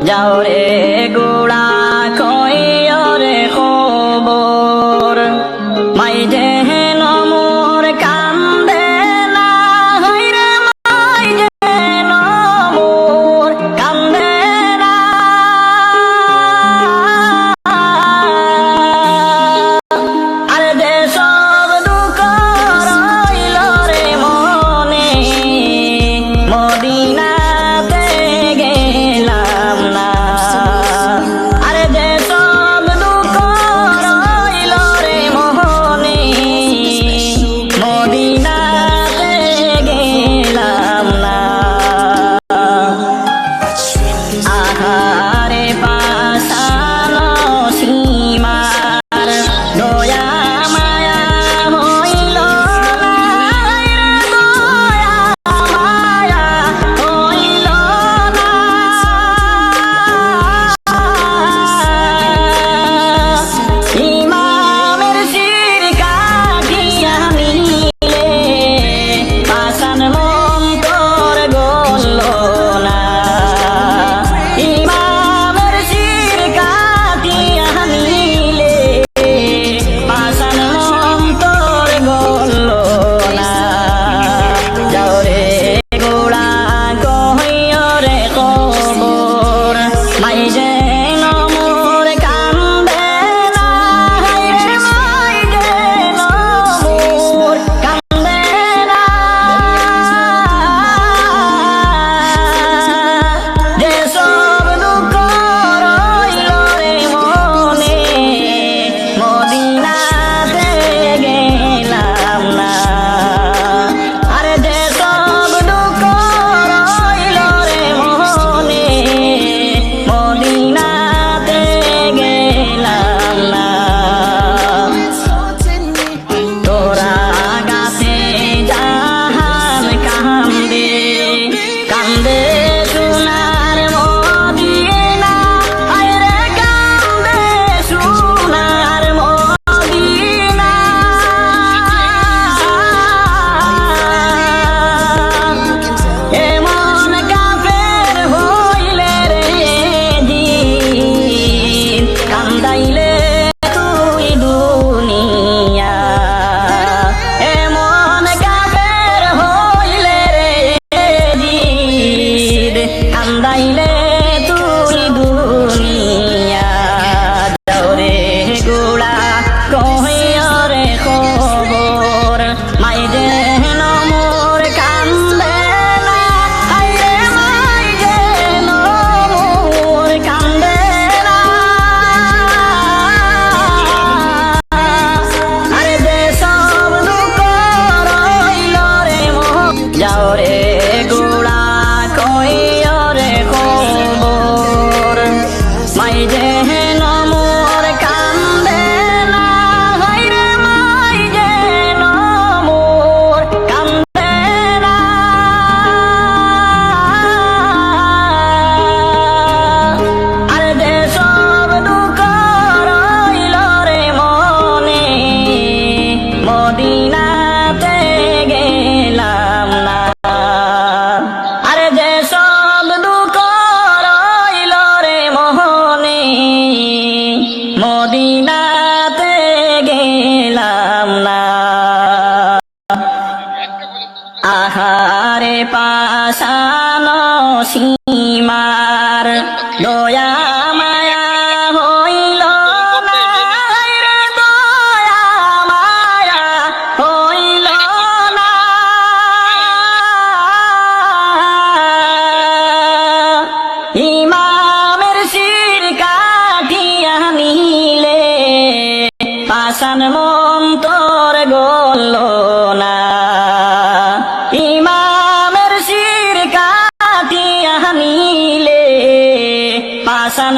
যাও রে গোড়া কইও রে খবর মাই যেন মোর কান্দে না হইরে মাই যেন মোর কান্দে না আর যে সব দুঃখ রইল রে মনে মদিনাতে গেলাম না আর যে সব দুঃখ রইল রে মনে মদিনাতে গেলাম না আহারে পাশানো সীমার দয়া মায়া হইল না রে দয়া মায়া হইল না ইমামের শির কাটিয়া নিলে পাশান মন তোর গল না ইমামের শির কাটিয়া নিলে পাশান মন তোর গল না যাও রে গোড়া কইও রে খবর মাই যেন মোর কান্দে না হায়রে মাই যেন মোর কান্দে না যে সব দুঃখ রইল রে মনে মদিনাতে গেলাম না আর যে সব দুঃখ রইল রে মনে মদিনাতে গেলাম না তোরা গাছে জাহান কান্দে কান্দে সোনার মদিনা হায়রে কান্দে সোনার মদিনা এমন কাফের হইলে রে জিন কান্দাইলে তুই দুনিয়া এমন কাফের হইলে রে জিন কান্দাইলে তুই দুনিয়া যাও রে গোড়া কইও রে খবর মাই যেন মোর কান্দে না হায়রে মাই যেন মোর কান্দে না আরে যে সব দুঃখ রইল রে যাও রে গোড়া কইও রে খবর মাই যেন মোর কান্দে না হায়রে মাই যেন মোর কান্দে না আর যে সব দুঃখ রইল রে মনে মদিনাতে গেলাম না আর যে সব দুঃখ রইল রে মনে মদিনাতে গেলাম না আহারে পাশানো সীমার দয়া মায়া হইল না রে দয়া মায়া হইল না ইমামের শির কাটিয়া নিলে পাশান মন তোর গল না ইমামের শির কাটিয়া নিলে পাশান